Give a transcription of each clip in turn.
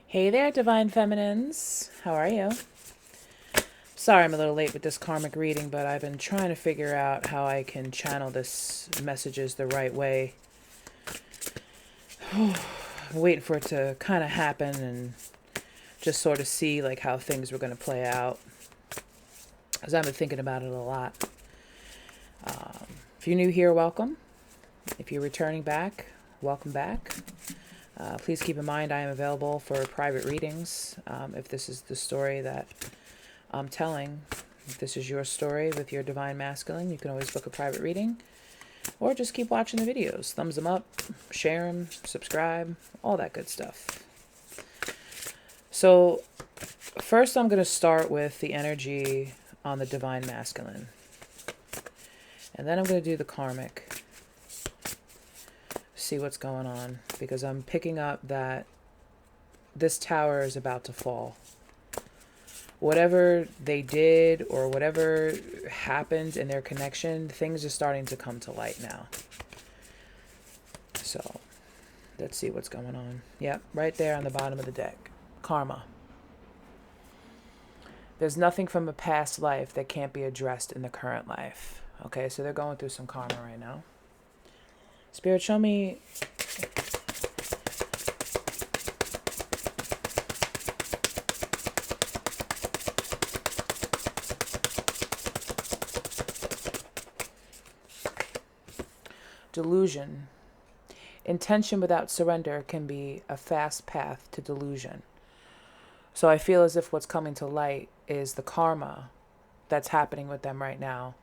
Hey there, Divine Feminines. How are you? Sorry I'm a little late with this karmic reading, but I've been trying to figure out how I can channel this messages the right way. Waiting for it to kind of happen and just sort of see like how things were going to play out. Because I've been thinking about it a lot. If you're new here, welcome. If you're returning back, welcome back. Please keep in mind I am available for private readings. If this is the story that I'm telling, if this is your story with your divine masculine, you can always book a private reading or just keep watching the videos. Thumbs them up, share them, subscribe, all that good stuff. So first I'm going to start with the energy on the divine masculine. And then I'm going to do the karmic. See what's going on, because I'm picking up that this tower is about to fall. Whatever they did or whatever happened in their connection, things are starting to come to light now. So let's see what's going on. Yep, right there on the bottom of the deck. Karma. There's nothing from a past life that can't be addressed in the current life. Okay, so they're going through some karma right now. Spirit, show me delusion. Intention without surrender can be a fast path to delusion. So I feel as if what's coming to light is the karma that's happening with them right now.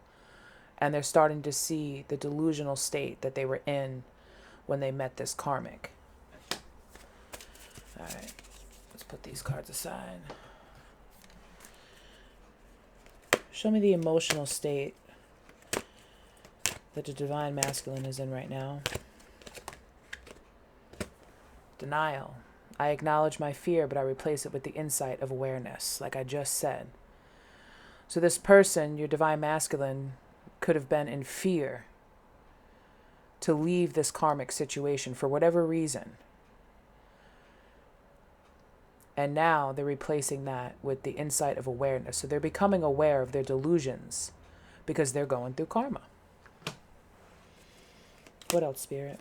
And they're starting to see the delusional state that they were in when they met this karmic. All right, let's put these cards aside. Show me the emotional state that the divine masculine is in right now. Denial. I acknowledge my fear, but I replace it with the insight of awareness, like I just said. So this person, your divine masculine, could have been in fear to leave this karmic situation for whatever reason. And now they're replacing that with the insight of awareness. So they're becoming aware of their delusions because they're going through karma. What else, Spirit?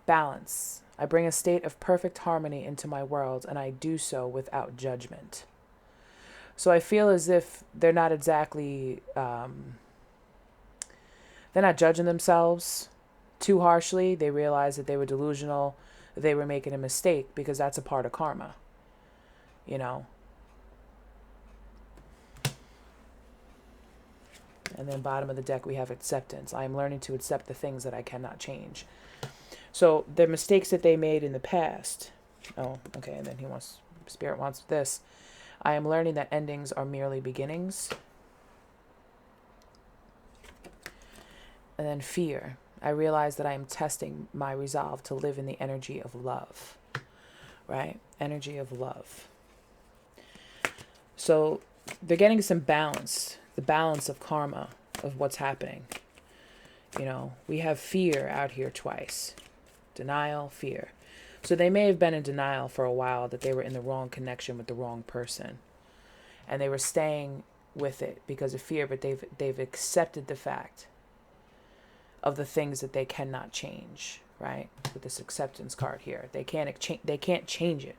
Balance. I bring a state of perfect harmony into my world, and I do so without judgment. So I feel as if they're not exactly, they're not judging themselves too harshly. They realize that they were delusional, that they were making a mistake, because that's a part of karma, you know. And then bottom of the deck, we have acceptance. I am learning to accept the things that I cannot change. So the mistakes that they made in the past. Oh, okay. And then Spirit wants this. I am learning that endings are merely beginnings. And then fear. I realize that I am testing my resolve to live in the energy of love. Right? Energy of love. So they're getting some balance. The balance of karma, of what's happening. You know, we have fear out here twice. Denial, fear. So they may have been in denial for a while that they were in the wrong connection with the wrong person. And they were staying with it because of fear, but they've accepted the fact of the things that they cannot change, right? With this acceptance card here. They can't change it.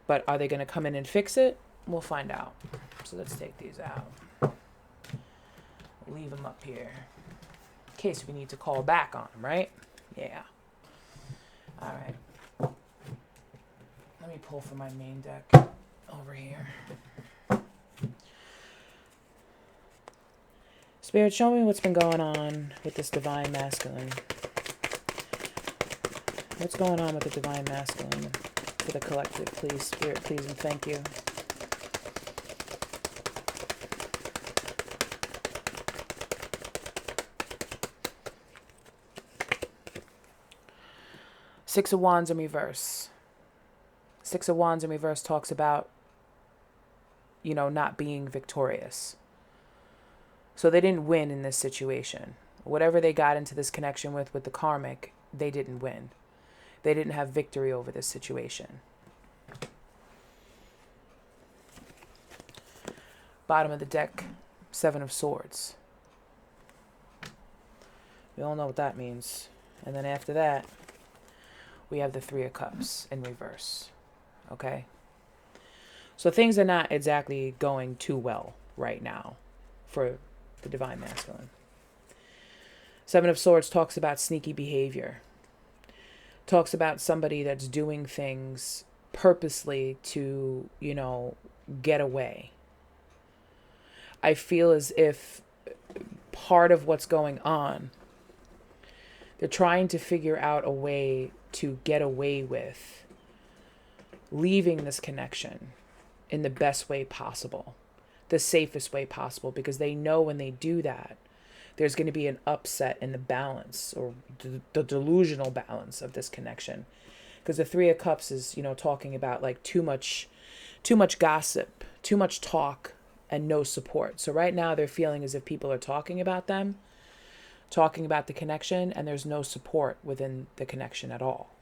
But are they going to come in and fix it? We'll find out. So let's take these out. Leave them up here. In case we need to call back on them, right? Yeah. All right. Let me pull from my main deck over here. Spirit, show me what's been going on with this divine masculine. What's going on with the divine masculine for the collective, please, Spirit, please, and thank you. Six of Wands in reverse. Six of Wands in reverse talks about, you know, not being victorious. So they didn't win in this situation. Whatever they got into this connection with the karmic, they didn't win. They didn't have victory over this situation. Bottom of the deck, Seven of Swords. We all know what that means. And then after that, we have the Three of Cups in reverse. Okay? So things are not exactly going too well right now for the Divine Masculine. Seven of Swords talks about sneaky behavior. Talks about somebody that's doing things purposely to, get away. I feel as if part of what's going on, they're trying to figure out a way to get away with leaving this connection in the best way possible, the safest way possible, because they know when they do that, there's going to be an upset in the balance, or the delusional balance of this connection. Because the Three of Cups is, talking about like too much gossip, too much talk, and no support. So right now they're feeling as if people are talking about them, talking about the connection, and there's no support within the connection at all.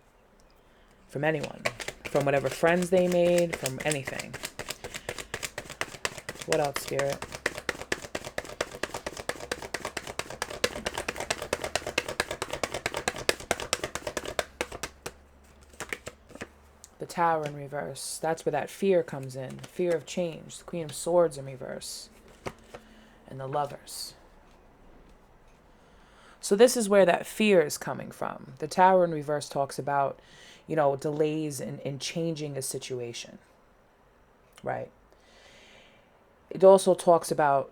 From anyone. From whatever friends they made, from anything. What else, Spirit? The Tower in reverse. That's where that fear comes in. Fear of change. The Queen of Swords in reverse. And the Lovers. So this is where that fear is coming from. The Tower in reverse talks about, delays in changing a situation. Right? It also talks about,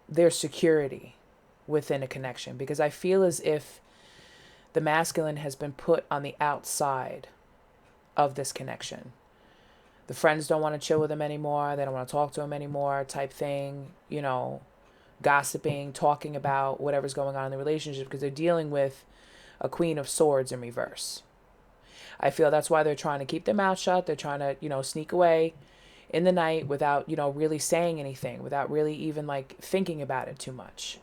their security within a connection. Because I feel as if the masculine has been put on the outside of this connection. The friends don't want to chill with him anymore. They don't want to talk to him anymore, type thing. Gossiping, talking about whatever's going on in the relationship, because they're dealing with a Queen of Swords in reverse. I feel that's why they're trying to keep their mouth shut. They're trying to, sneak away in the night without, really saying anything, without really even like thinking about it too much.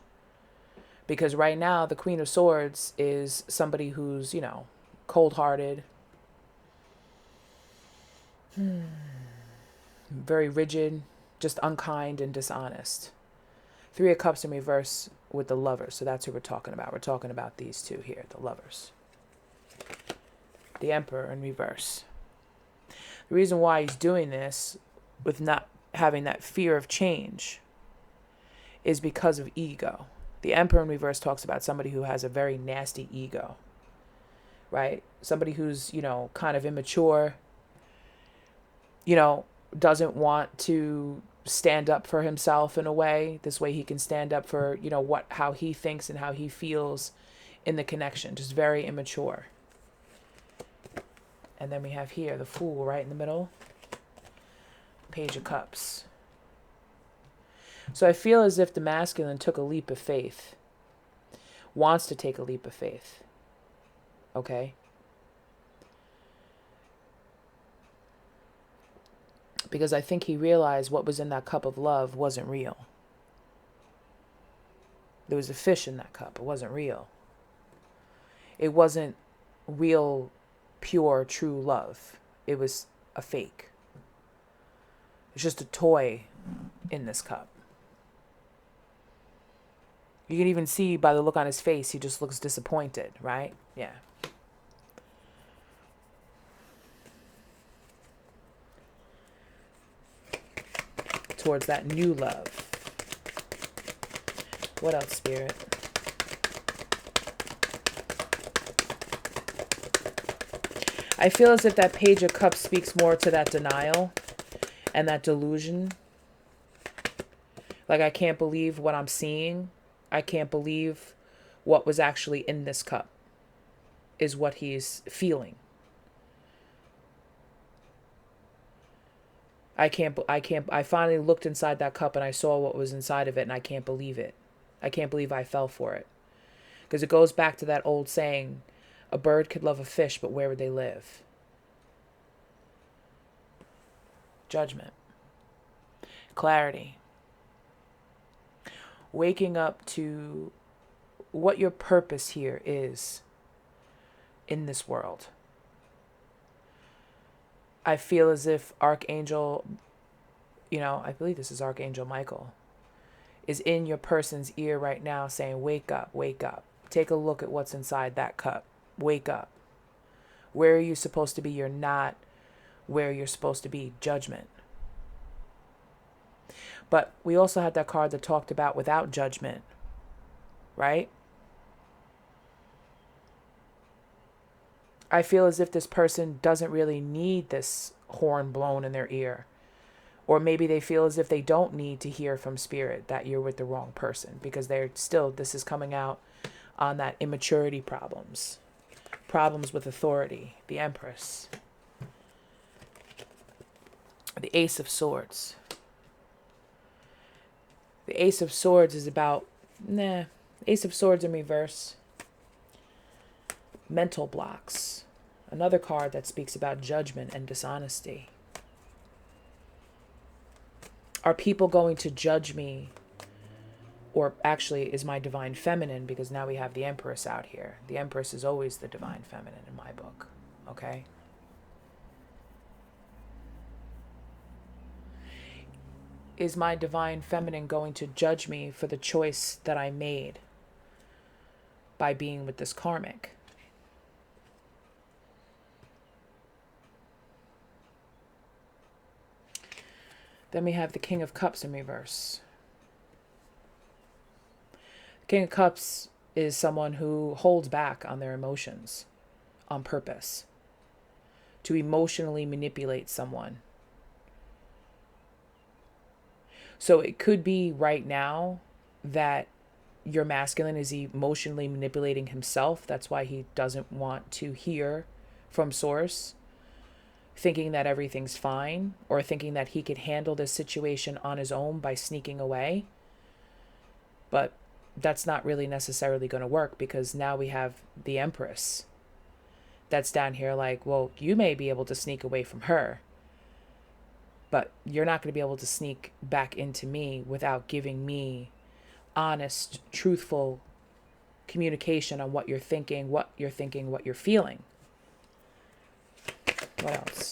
Because right now, the Queen of Swords is somebody who's, cold-hearted, very rigid, just unkind and dishonest. Three of Cups in reverse with the Lovers. So that's who we're talking about. We're talking about these two here, the Lovers. The Emperor in reverse. The reason why he's doing this with not having that fear of change is because of ego. The Emperor in reverse talks about somebody who has a very nasty ego, right? Somebody who's, kind of immature, doesn't want to stand up for himself in a way. This way he can stand up for, how he thinks and how he feels in the connection. Just very immature. And then we have here the Fool right in the middle. Page of Cups. So I feel as if the masculine took a leap of faith. Wants to take a leap of faith. Okay? Because I think he realized what was in that cup of love wasn't real. There was a fish in that cup. It wasn't real. It wasn't real, pure, true love. It was a fake. It's just a toy in this cup. You can even see by the look on his face, he just looks disappointed, right? Yeah. Towards that new love. What else, Spirit? I feel as if that Page of Cups speaks more to that denial and that delusion. Like, I can't believe what I'm seeing. I can't believe what was actually in this cup is what he's feeling. I finally looked inside that cup and I saw what was inside of it, and I can't believe it. I can't believe I fell for it. Because it goes back to that old saying, a bird could love a fish, but where would they live? Judgment. Clarity. Waking up to what your purpose here is. in this world. I feel as if Archangel, I believe this is Archangel Michael, is in your person's ear right now saying, wake up, wake up. Take a look at what's inside that cup. Wake up. Where are you supposed to be? You're not where you're supposed to be. Judgment. But we also had that card that talked about without judgment, right? I feel as if this person doesn't really need this horn blown in their ear. Or maybe they feel as if they don't need to hear from spirit that you're with the wrong person, because this is coming out on that immaturity problems with authority, the Empress, the Ace of Swords. The Ace of Swords is about, Ace of Swords in reverse. Mental blocks. Another card that speaks about judgment and dishonesty. Are people going to judge me? Or actually, is my divine feminine, because now we have the Empress out here. The Empress is always the divine feminine in my book. Okay? Is my divine feminine going to judge me for the choice that I made by being with this karmic? Then we have the King of Cups in reverse. The King of Cups is someone who holds back on their emotions on purpose to emotionally manipulate someone. So it could be right now that your masculine is emotionally manipulating himself. That's why he doesn't want to hear from source, thinking that everything's fine, or thinking that he could handle this situation on his own by sneaking away. But that's not really necessarily going to work, because now we have the Empress that's down here like, well, you may be able to sneak away from her, but you're not going to be able to sneak back into me without giving me honest, truthful communication on what you're thinking, what you're feeling. What else?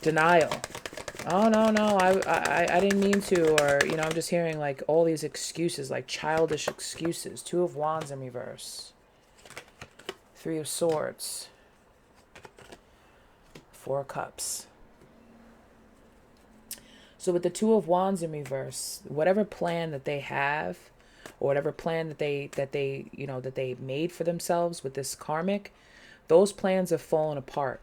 Denial. Oh, no, I didn't mean to, or, I'm just hearing like all these excuses, like childish excuses. Two of Wands in reverse. Three of Swords. Four of Cups. So with the Two of Wands in reverse, whatever plan that they have, or whatever plan that they made for themselves with this karmic, those plans have fallen apart.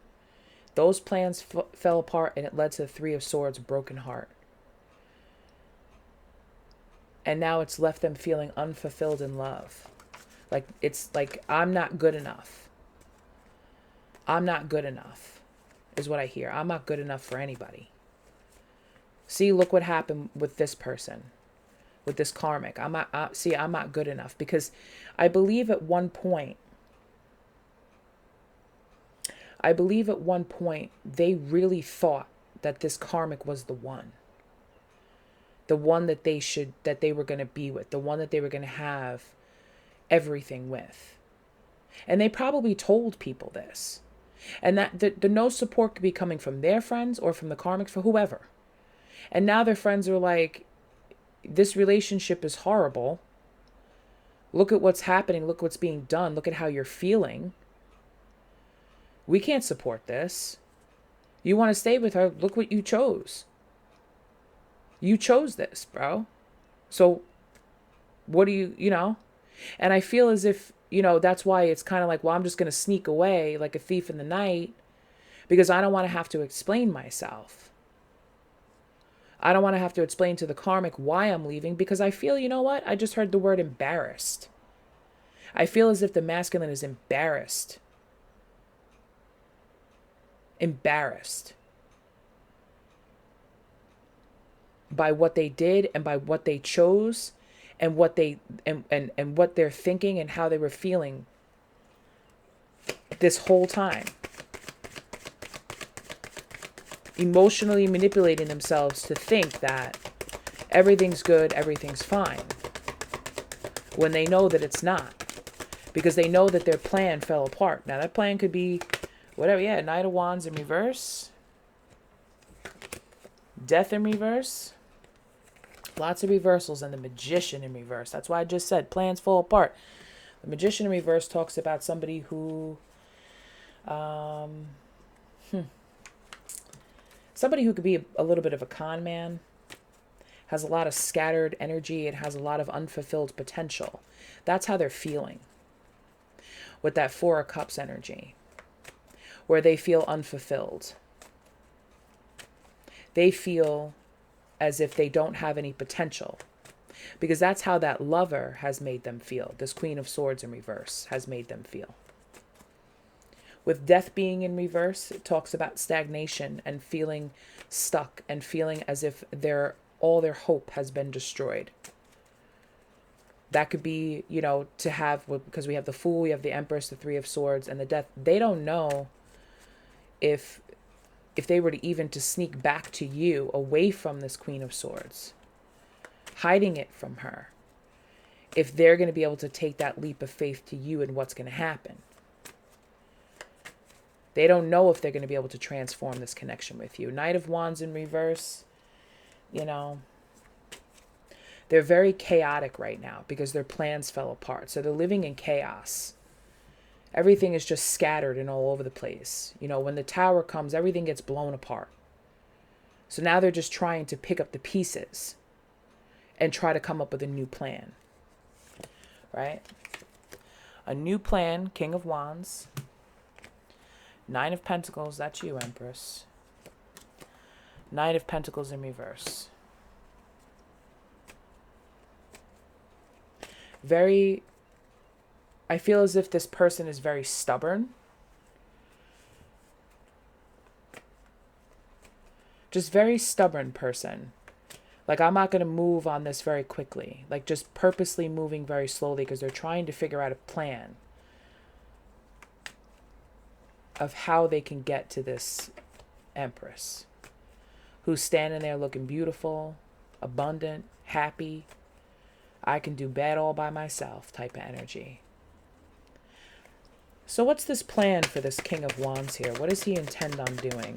Those plans fell apart, and it led to the Three of Swords, broken heart. And now it's left them feeling unfulfilled in love. Like, it's like, I'm not good enough. I'm not good enough, is what I hear. I'm not good enough for anybody. See, look what happened with this person, with this karmic. I'm not good enough, because I believe at one point they really thought that this karmic was the one that they were going to be with, the one that they were going to have everything with. And they probably told people this, and that the no support could be coming from their friends or from the karmics, for whoever. And now their friends are like, this relationship is horrible. Look at what's happening. Look what's being done. Look at how you're feeling. We can't support this. You want to stay with her? Look what you chose. You chose this, bro. So what do you? And I feel as if, that's why it's kind of like, well, I'm just going to sneak away like a thief in the night, because I don't want to have to explain myself. I don't want to have to explain to the karmic why I'm leaving, because I feel, what? I just heard the word embarrassed. I feel as if the masculine is embarrassed. Embarrassed by what they did and by what they chose and what they and what they're thinking and how they were feeling this whole time. Emotionally manipulating themselves to think that everything's good, everything's fine, when they know that it's not. because they know that their plan fell apart. Now, that plan could be whatever. Yeah, Knight of Wands in reverse. Death in reverse. Lots of reversals, and the Magician in reverse. That's why I just said plans fall apart. The Magician in reverse talks about somebody who, somebody who could be a little bit of a con man, has a lot of scattered energy. It has a lot of unfulfilled potential. That's how they're feeling with that Four of Cups energy, where they feel unfulfilled. They feel as if they don't have any potential, because that's how that Lover has made them feel. This Queen of Swords in reverse has made them feel. With Death being in reverse, it talks about stagnation and feeling stuck and feeling as if all their hope has been destroyed. That could be, to have, because we have the Fool, we have the Empress, the Three of Swords, and the Death. They don't know if they were to sneak back to you away from this Queen of Swords, hiding it from her, if they're going to be able to take that leap of faith to you and what's going to happen. They don't know if they're going to be able to transform this connection with you. Knight of Wands in reverse, they're very chaotic right now because their plans fell apart. So they're living in chaos. Everything is just scattered and all over the place. When the Tower comes, everything gets blown apart. So now they're just trying to pick up the pieces and try to come up with a new plan. Right? A new plan, King of Wands. Nine of Pentacles, that's you, Empress. Knight of Pentacles in reverse. I feel as if this person is very stubborn. Just very stubborn person. Like, I'm not going to move on this very quickly. Like, just purposely moving very slowly because they're trying to figure out a plan of how they can get to this Empress who's standing there looking beautiful, abundant, happy. I can do bad all by myself type of energy. So what's this plan for this King of Wands here? What does he intend on doing?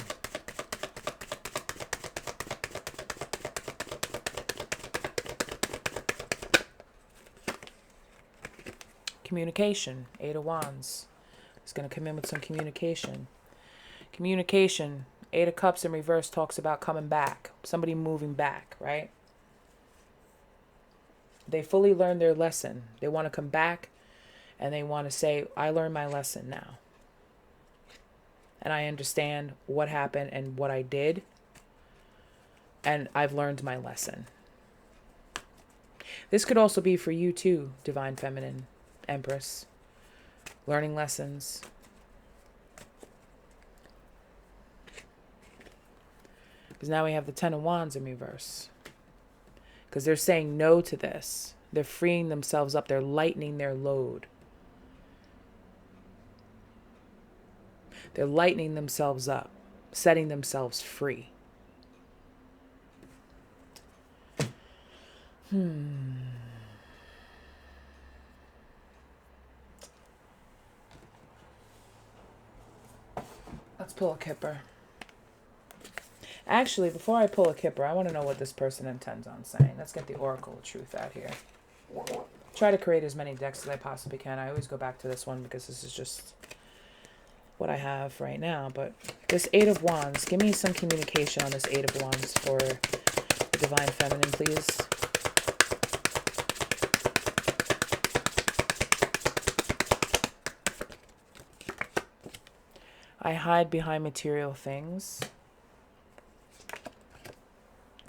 Communication, Eight of Wands. He's going to come in with some communication. Communication, Eight of Cups in reverse talks about coming back. Somebody moving back, right? They fully learned their lesson. They want to come back and they want to say, I learned my lesson now. And I understand what happened and what I did. And I've learned my lesson. This could also be for you too, Divine Feminine Empress. Learning lessons. Because now we have the Ten of Wands in reverse. Because they're saying no to this. They're freeing themselves up. They're lightening their load. They're lightening themselves up. Setting themselves free. Let's pull a Kipper. Actually, before I pull a Kipper, I want to know what this person intends on saying. Let's get the Oracle of Truth out here. Try to create as many decks as I possibly can. I always go back to this one because this is just what I have right now. But this Eight of Wands, give me some communication on this Eight of Wands for the Divine Feminine, please. I hide behind material things.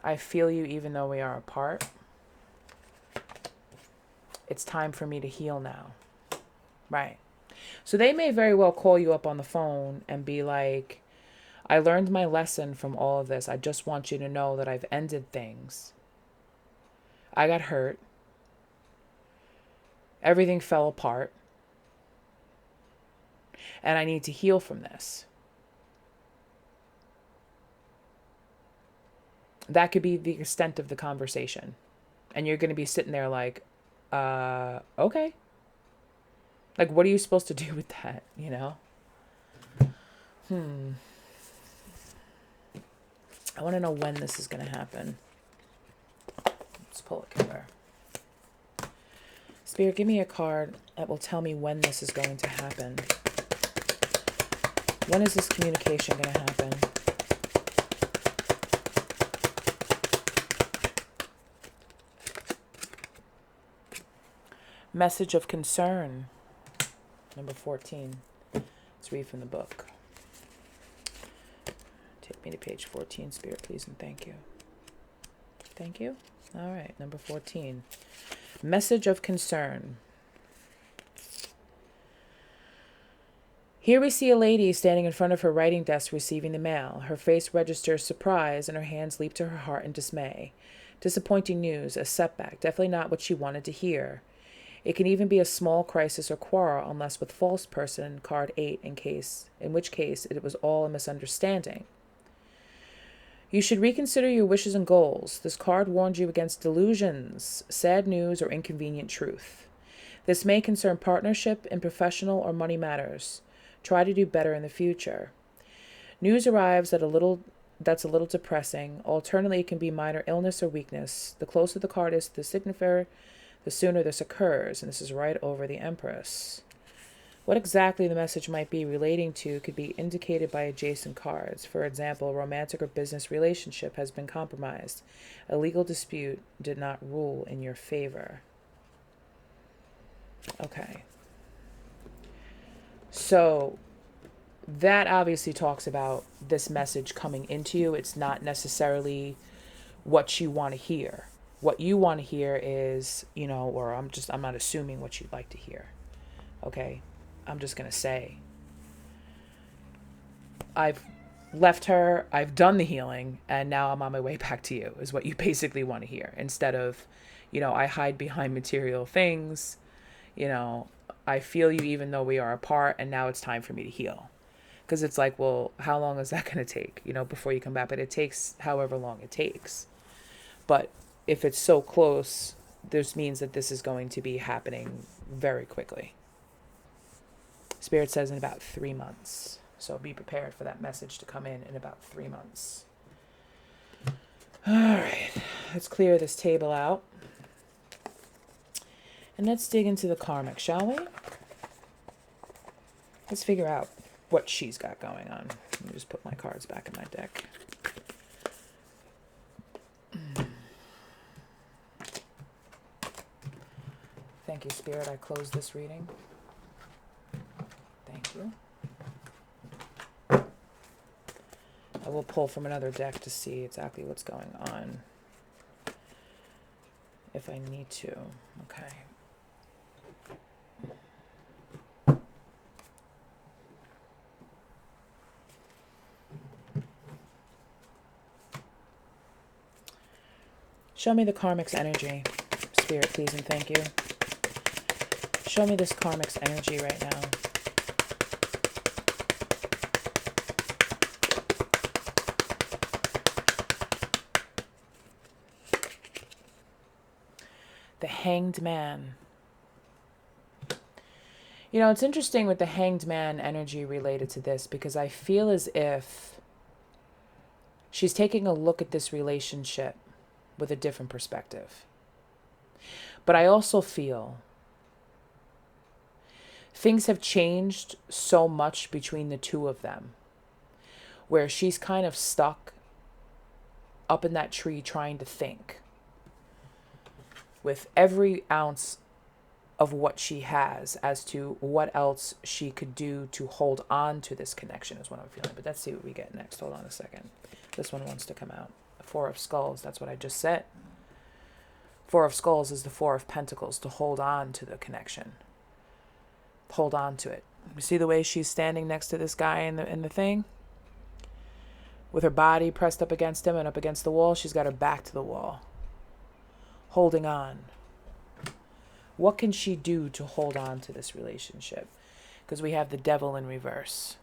I feel you even though we are apart. It's time for me to heal now. Right. So they may very well call you up on the phone and be like, I learned my lesson from all of this. I just want you to know that I've ended things. I got hurt. Everything fell apart. And I need to heal from this. That could be the extent of the conversation. And you're going to be sitting there like, okay. Like, what are you supposed to do with that, you know? I want to know when this is going to happen. Let's pull a killer. Spirit, give me a card that will tell me when this is going to happen. When is this communication going to happen? Message of concern. Number 14. Let's read from the book. Take me to page 14, Spirit, please, and thank you. Thank you. All right, number 14. Message of concern. Here we see a lady standing in front of her writing desk receiving the mail. Her face registers surprise and her hands leap to her heart in dismay. Disappointing news, a setback, definitely not what she wanted to hear. It can even be a small crisis or quarrel, unless with false person, card 8, in which case it was all a misunderstanding. You should reconsider your wishes and goals. This card warns you against delusions, sad news, or inconvenient truth. This may concern partnership in professional or money matters. Try to do better in the future. News arrives that's a little depressing. Alternately, it can be minor illness or weakness. The closer the card is to the signifier, the sooner this occurs, and this is right over the Empress. What exactly the message might be relating to could be indicated by adjacent cards. For example, a romantic or business relationship has been compromised. A legal dispute did not rule in your favor. Okay. So that obviously talks about this message coming into you. It's not necessarily what you want to hear. What you want to hear is, or I'm not assuming what you'd like to hear. Okay? I'm just going to say, I've left her, I've done the healing, and now I'm on my way back to you, is what you basically want to hear. Instead of, I hide behind material things, I feel you even though we are apart, and now it's time for me to heal. Because it's like, well, how long is that going to take, before you come back? But it takes however long it takes. But if it's so close, this means that this is going to be happening very quickly. Spirit says in about 3 months. So be prepared for that message to come in about 3 months. All right. Let's clear this table out. And let's dig into the karmic, shall we? Let's figure out what she's got going on. Let me just put my cards back in my deck. Thank you, Spirit. I close this reading. Thank you. I will pull from another deck to see exactly what's going on, if I need to. Okay. Show me the karmic's energy, Spirit, please, and thank you. Show me this karmic's energy right now. The Hanged Man. It's interesting with the Hanged Man energy related to this, because I feel as if she's taking a look at this relationship with a different perspective. But I also feel things have changed so much between the two of them, where she's kind of stuck up in that tree trying to think with every ounce of what she has as to what else she could do to hold on to this connection is what I'm feeling. But let's see what we get next. Hold on a second. This one wants to come out. Four of Skulls, that's what I just said. Four of Skulls is the Four of Pentacles, to hold on to the connection. Hold on to it. You see the way she's standing next to this guy in the thing? With her body pressed up against him and up against the wall, she's got her back to the wall. Holding on. What can she do to hold on to this relationship? Because we have the Devil in reverse.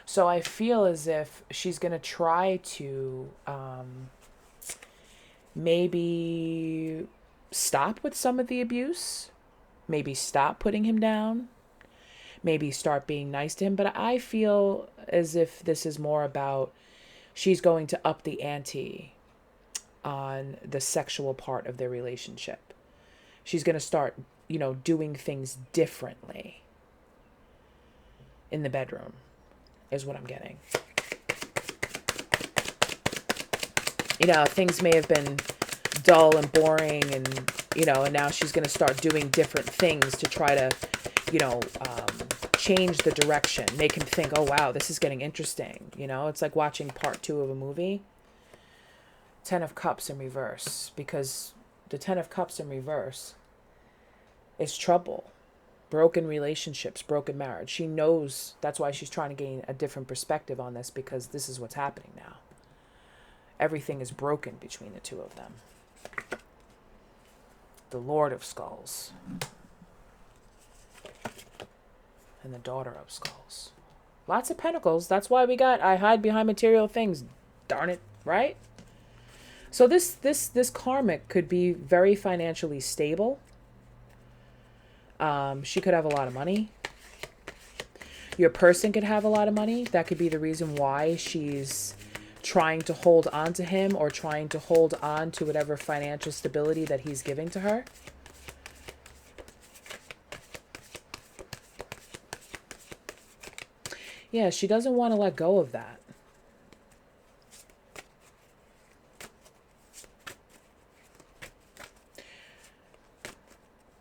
So I feel as if she's going to try to maybe stop with some of the abuse, Maybe stop putting him down. Maybe start being nice to him. But I feel as if this is more about she's going to up the ante on the sexual part of their relationship. She's going to start, doing things differently in the bedroom, is what I'm getting. Things may have been dull and boring and, and now she's going to start doing different things to try to, change the direction, make him think, oh, wow, this is getting interesting. It's like watching part 2 of a movie. 10 of Cups in reverse, because the 10 of Cups in reverse is trouble, broken relationships, broken marriage. She knows that's why she's trying to gain a different perspective on this, because this is what's happening now. Everything is broken between the two of them. The Lord of Skulls and the Daughter of Skulls. Lots of Pentacles. That's why we got I hide behind material things. Darn it, right? So this karmic could be very financially stable. She could have a lot of money. Your person could have a lot of money. That could be the reason why she's trying to hold on to him, or trying to hold on to whatever financial stability that he's giving to her. Yeah, she doesn't want to let go of that.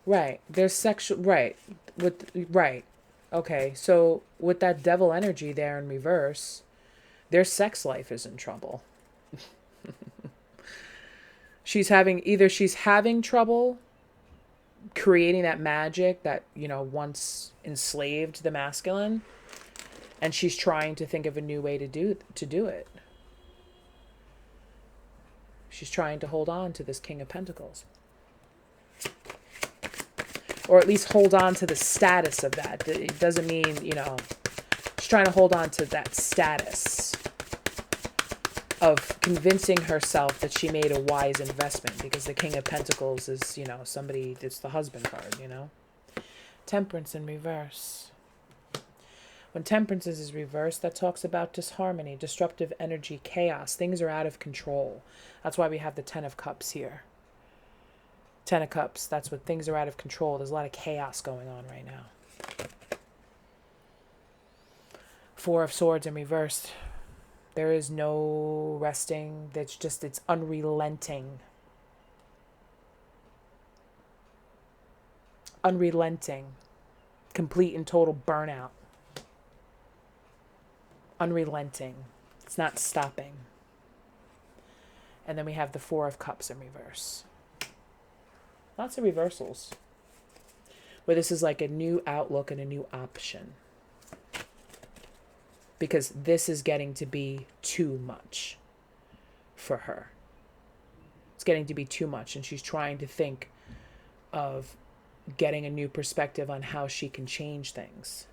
Right. There's sexual, right. Right. Okay. So with that devil energy there in reverse, their sex life is in trouble. She's having trouble creating that magic that, once enslaved the masculine, and she's trying to think of a new way to do it. She's trying to hold on to this King of Pentacles. Or at least hold on to the status of that. It doesn't mean, she's trying to hold on to that status of convincing herself that she made a wise investment, because the King of Pentacles is, somebody, it's the husband card, Temperance in reverse. When Temperance is reversed, that talks about disharmony, disruptive energy, chaos. Things are out of control. That's why we have the 10 of Cups here. 10 of Cups, that's what things are out of control. There's a lot of chaos going on right now. 4 of Swords in reversed. There is no resting. It's unrelenting. Unrelenting. Complete and total burnout. Unrelenting. It's not stopping. And then we have the 4 of Cups in reverse. Lots of reversals. Where this is like a new outlook and a new option. Because this is getting to be too much for her. It's getting to be too much. And she's trying to think of getting a new perspective on how she can change things.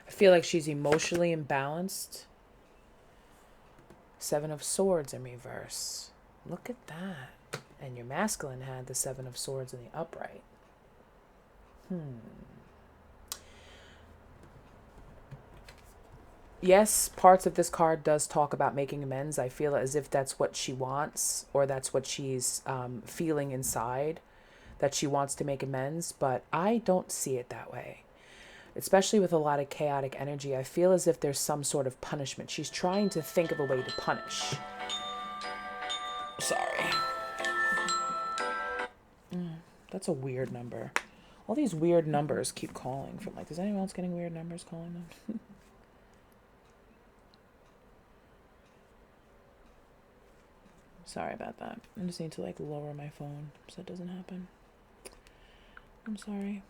I feel like she's emotionally imbalanced. 7 of Swords in reverse. Look at that. And your masculine had the 7 of Swords in the upright. Yes, parts of this card does talk about making amends. I feel as if that's what she wants, or that's what she's feeling inside, that she wants to make amends. But I don't see it that way. Especially with a lot of chaotic energy, I feel as if there's some sort of punishment. She's trying to think of a way to punish. Sorry. That's a weird number. All these weird numbers keep calling from, like, is anyone else getting weird numbers calling them? Sorry about that. I just need to, like, lower my phone so it doesn't happen. I'm sorry.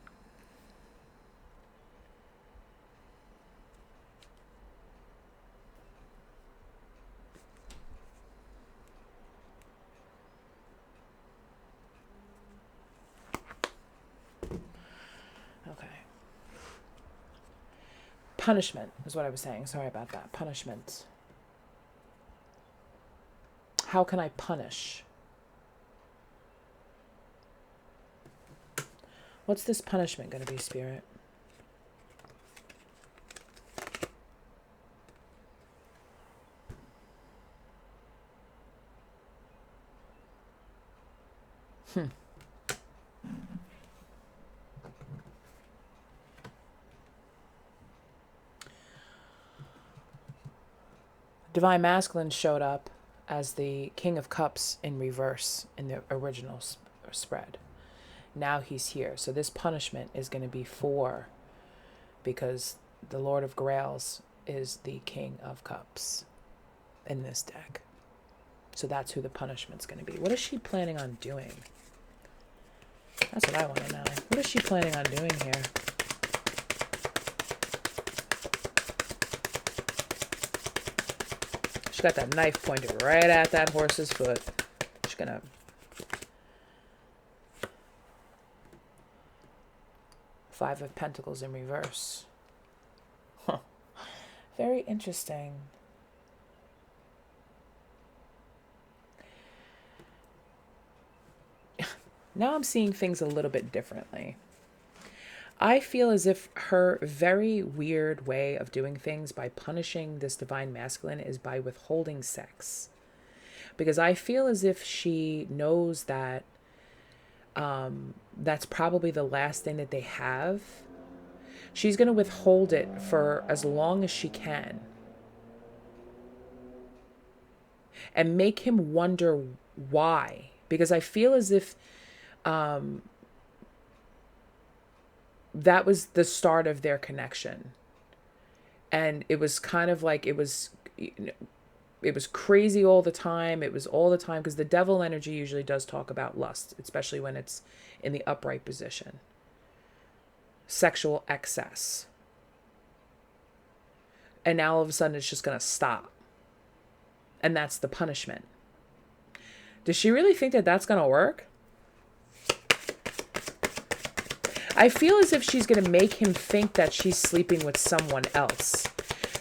Punishment is what I was saying. Sorry about that. Punishment. How can I punish? What's this punishment going to be, Spirit? Divine Masculine showed up as the King of Cups in reverse in the original spread. Now he's here. So this punishment is going to be because the Lord of Grails is the King of Cups in this deck. So that's who the punishment's going to be. What is she planning on doing? That's what I want to know. What is she planning on doing here? She got that knife pointed right at that horse's foot. She's gonna... Five of Pentacles in reverse. Huh. Very interesting. Now I'm seeing things a little bit differently. I feel as if her very weird way of doing things by punishing this Divine Masculine is by withholding sex. Because I feel as if she knows that that's probably the last thing that they have. She's going to withhold it for as long as she can. And make him wonder why. Because I feel as if that was the start of their connection. And it was kind of like, it was crazy all the time. It was all the time, because the devil energy usually does talk about lust, especially when it's in the upright position. Sexual excess. And now all of a sudden it's just going to stop. And that's the punishment. Does she really think that that's going to work? I feel as if she's going to make him think that she's sleeping with someone else,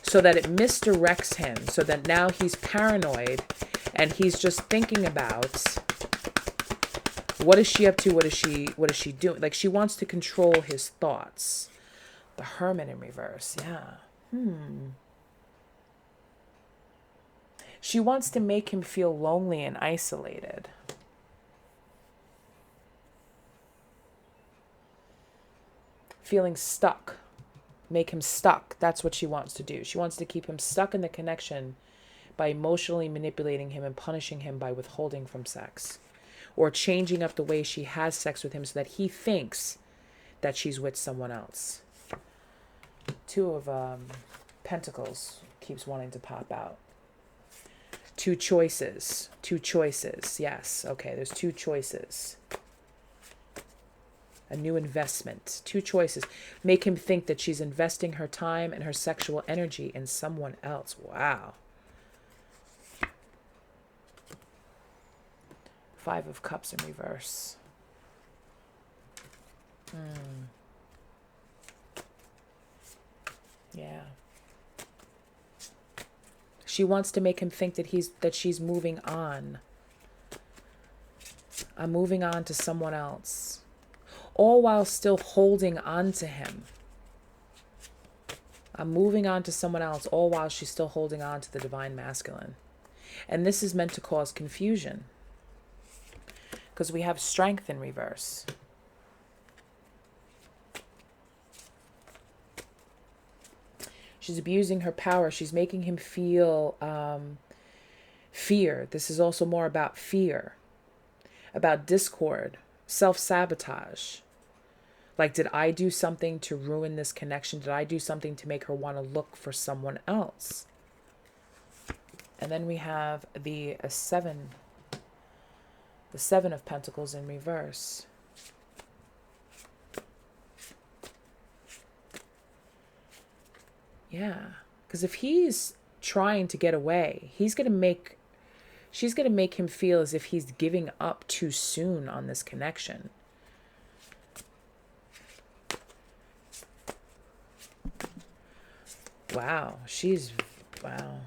so that it misdirects him, so that now he's paranoid and he's just thinking about, what is she up to? What is she doing? Like, she wants to control his thoughts. The Hermit in reverse. Yeah. She wants to make him feel lonely and isolated. Feeling stuck. Make him stuck. That's what she wants to do. She wants to keep him stuck in the connection by emotionally manipulating him and punishing him by withholding from sex. Or changing up the way she has sex with him so that he thinks that she's with someone else. Two of Pentacles keeps wanting to pop out. Two choices. Two choices. Yes. Okay, there's two choices. A new investment. Two choices. Make him think that she's investing her time and her sexual energy in someone else. Wow. Five of Cups in reverse. Yeah. She wants to make him think that she's moving on. I'm moving on to someone else. All while still holding on to him. I'm moving on to someone else, all while she's still holding on to the Divine Masculine. And this is meant to cause confusion, because we have Strength in reverse. She's abusing her power. She's making him feel fear. This is also more about fear, about discord, self-sabotage. Like, did I do something to ruin this connection? Did I do something to make her want to look for someone else? And then we have the Seven of Pentacles in reverse. Yeah, because if he's trying to get away, she's going to make him feel as if he's giving up too soon on this connection. Wow. Wow.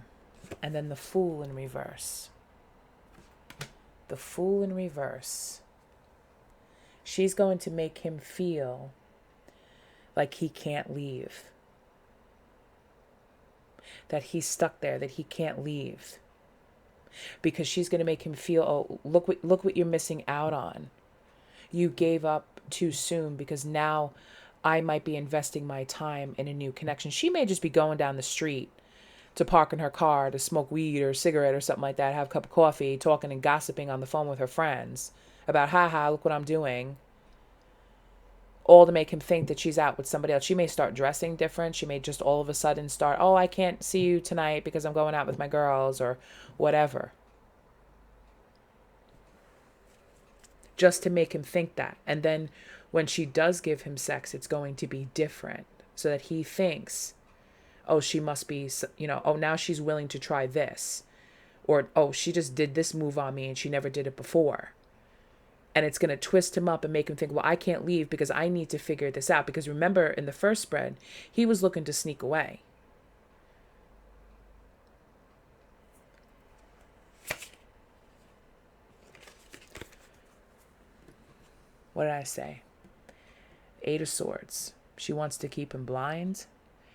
And then the Fool in reverse. The Fool in reverse. She's going to make him feel like he can't leave. That he's stuck there, that he can't leave. Because she's going to make him feel, oh, look what you're missing out on. You gave up too soon because now I might be investing my time in a new connection. She may just be going down the street to park in her car to smoke weed or a cigarette or something like that, have a cup of coffee, talking and gossiping on the phone with her friends about, haha, look what I'm doing. All to make him think that she's out with somebody else. She may start dressing different. She may just all of a sudden start, oh, I can't see you tonight because I'm going out with my girls or whatever. Just to make him think that. And then when she does give him sex, it's going to be different so that he thinks, oh, she must be, oh, now she's willing to try this. Or, oh, she just did this move on me and she never did it before. And it's going to twist him up and make him think, well, I can't leave because I need to figure this out. Because remember, in the first spread, he was looking to sneak away. What did I say? 8 of Swords. She wants to keep him blind.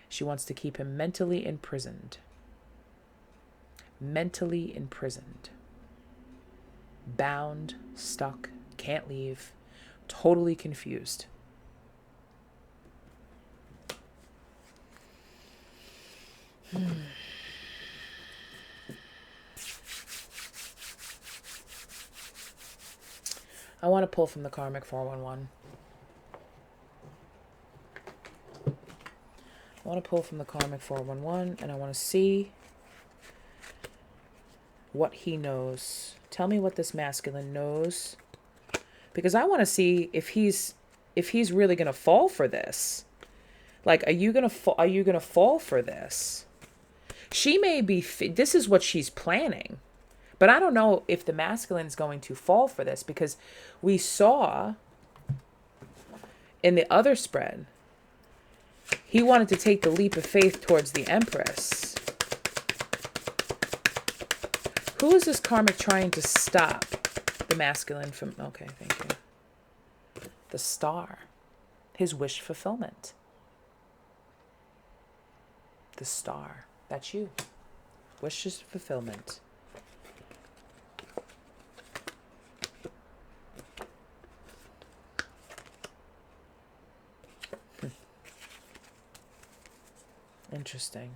She wants to keep him mentally imprisoned. Mentally imprisoned. Bound, stuck, can't leave, totally confused. I want to pull from the Karmic 411. I want to pull from the Karmic 411 and I want to see what he knows. Tell me what this masculine knows. Because I want to see if he's really going to fall for this. Like, are you going to fall for this? She may be, this is what she's planning. But I don't know if the masculine is going to fall for this, because we saw in the other spread, he wanted to take the leap of faith towards the Empress. Who is this karmic trying to stop the masculine from? Okay, thank you. The Star. His wish fulfillment. The Star. That's you. Wishes fulfillment. Interesting.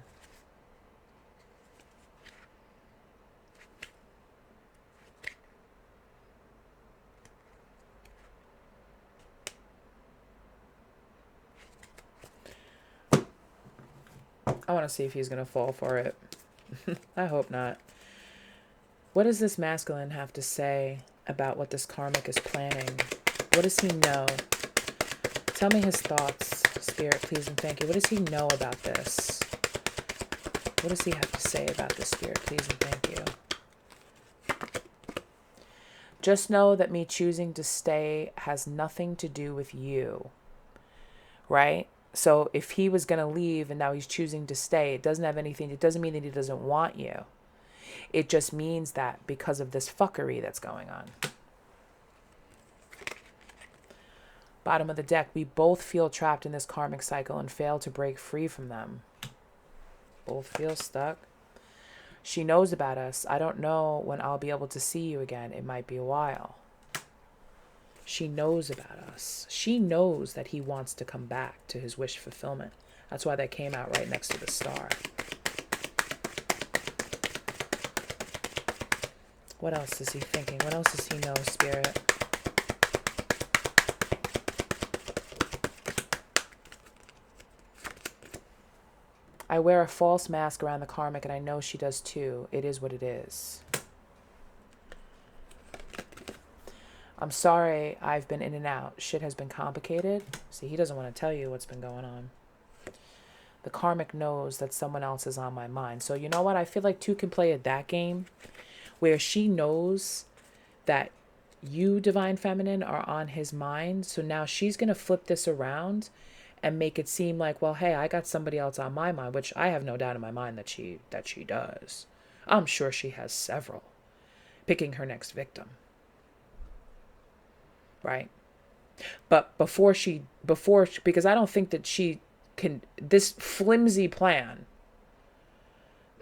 I want to see if he's going to fall for it. I hope not. What does this masculine have to say about what this karmic is planning? What does he know? Tell me his thoughts, Spirit, please and thank you. What does he know about this? What does he have to say about this, Spirit, please and thank you? Just know that me choosing to stay has nothing to do with you, right? So if he was going to leave and now he's choosing to stay, it doesn't mean that he doesn't want you. It just means that because of this fuckery that's going on. Bottom of the deck, we both feel trapped in this karmic cycle and fail to break free from them. Both feel stuck. She knows about us. I don't know when I'll be able to see you again. It might be a while. She knows about us. She knows that he wants to come back to his wish fulfillment. That's why that came out right next to the Star. What else is he thinking? What else does he know, Spirit? I wear a false mask around the karmic, and I know she does too. It is what it is. I'm sorry I've been in and out. Shit has been complicated. See, he doesn't want to tell you what's been going on. The karmic knows that someone else is on my mind. So you know what? I feel like two can play at that game where she knows that you, Divine Feminine, are on his mind. So now she's going to flip this around and make it seem like, well, hey, I got somebody else on my mind, which I have no doubt in my mind that she does. I'm sure she has several, picking her next victim. Right? But because I don't think that she can, this flimsy plan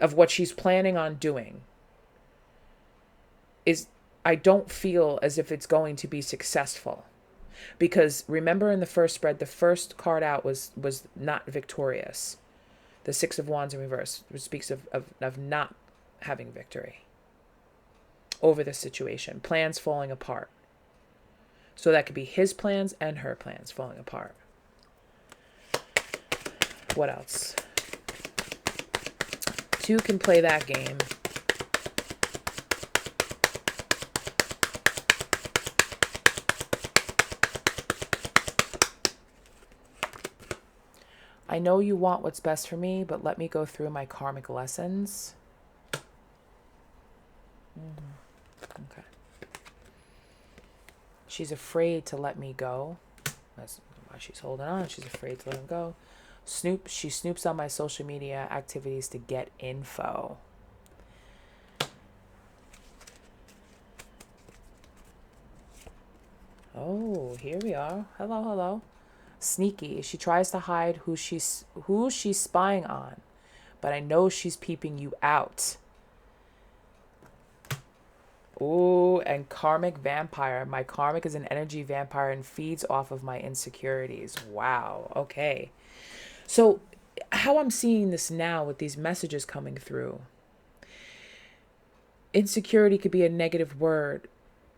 of what she's planning on doing is, I don't feel as if it's going to be successful. Because remember in the first spread, the first card out was not victorious. The Six of Wands in reverse, which speaks of not having victory over the situation. Plans falling apart. So that could be his plans and her plans falling apart. What else? Two can play that game. I know you want what's best for me, but let me go through my karmic lessons. Okay. She's afraid to let me go. That's why she's holding on. She's afraid to let him go. She snoops on my social media activities to get info. Oh, here we are. Hello, hello. Sneaky. She tries to hide who she's spying on, but I know she's peeping you out. Ooh, and karmic vampire. My karmic is an energy vampire and feeds off of my insecurities. Wow. Okay. So how I'm seeing this now with these messages coming through, insecurity could be a negative word,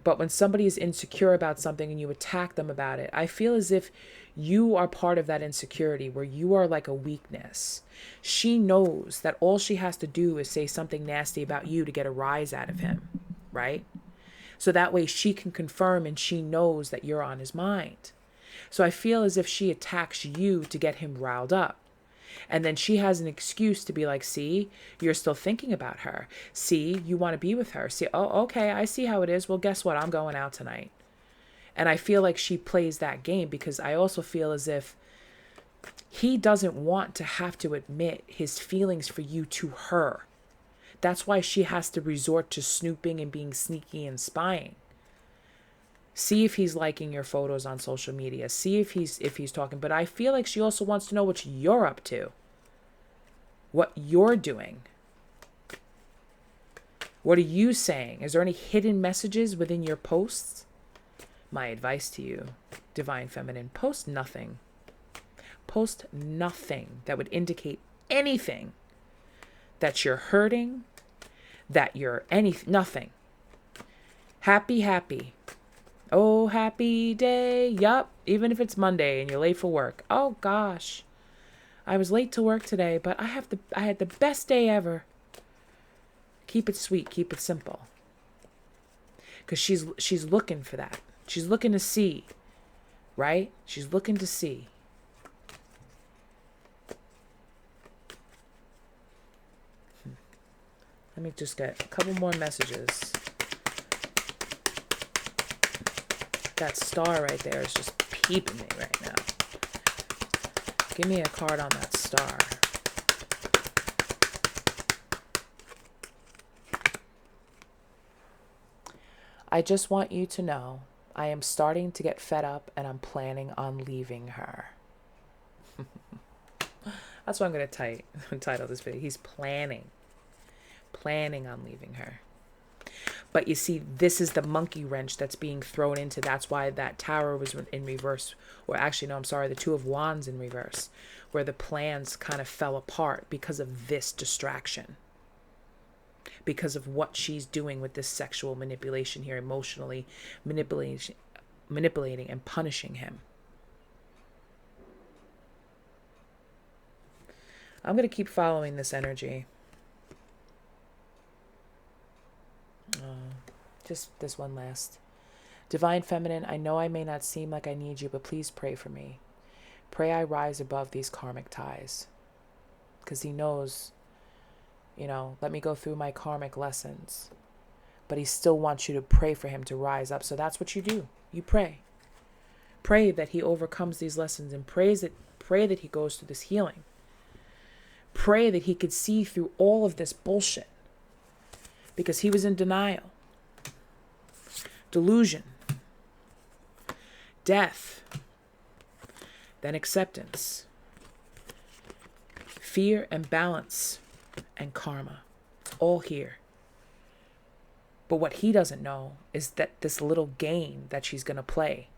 but when somebody is insecure about something and you attack them about it, I feel as if you are part of that insecurity where you are like a weakness. She knows that all she has to do is say something nasty about you to get a rise out of him, right? So that way she can confirm and she knows that you're on his mind. So I feel as if she attacks you to get him riled up. And then she has an excuse to be like, see, you're still thinking about her. See, you want to be with her. See, oh, okay, I see how it is. Well, guess what? I'm going out tonight. And I feel like she plays that game because I also feel as if he doesn't want to have to admit his feelings for you to her. That's why she has to resort to snooping and being sneaky and spying. See if he's liking your photos on social media. See if he's talking. But I feel like she also wants to know what you're up to. What you're doing. What are you saying? Is there any hidden messages within your posts? My advice to you, Divine Feminine, post nothing. Post nothing that would indicate anything that you're hurting, that you're nothing. Happy, happy. Oh, happy day. Yup. Even if it's Monday and you're late for work. Oh, gosh. I was late to work today, but I had the best day ever. Keep it sweet. Keep it simple. Because she's looking for that. She's looking to see. Right? She's looking to see. Let me just get a couple more messages. That star right there is just peeping me right now. Give me a card on that star. I just want you to know I am starting to get fed up and I'm planning on leaving her. That's what I'm going to title this video. He's planning on leaving her. But you see, this is the monkey wrench that's being thrown into. That's why that tower was in reverse. Or actually, no, I'm sorry, the Two of Wands in reverse. Where the plans kind of fell apart because of this distraction. Because of what she's doing with this sexual manipulation here, emotionally manipulating and punishing him. I'm going to keep following this energy. Just this one last. Divine Feminine, I know I may not seem like I need you, but please pray for me. Pray I rise above these karmic ties. Because he knows, let me go through my karmic lessons. But he still wants you to pray for him to rise up. So that's what you do. You pray. Pray that he overcomes these lessons and pray Pray that he goes through this healing. Pray that he could see through all of this bullshit, because he was in denial, delusion, death, then acceptance, fear and balance, and karma. It's all here. But what he doesn't know is that this little game that she's going to play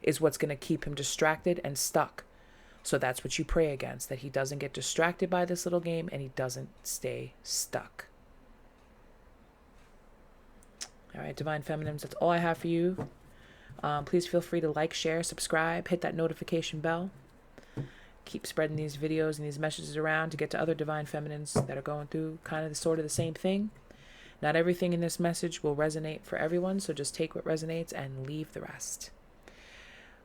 is what's going to keep him distracted and stuck. So that's what you pray against, that he doesn't get distracted by this little game and he doesn't stay stuck. All right, Divine Feminines, that's all I have for you. Please feel free to like, share, subscribe, hit that notification bell. Keep spreading these videos and these messages around to get to other Divine Feminines that are going through kind of the sort of the same thing. Not everything in this message will resonate for everyone, so just take what resonates and leave the rest.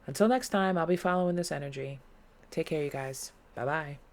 Until next time, I'll be following this energy. Take care, you guys. Bye-bye.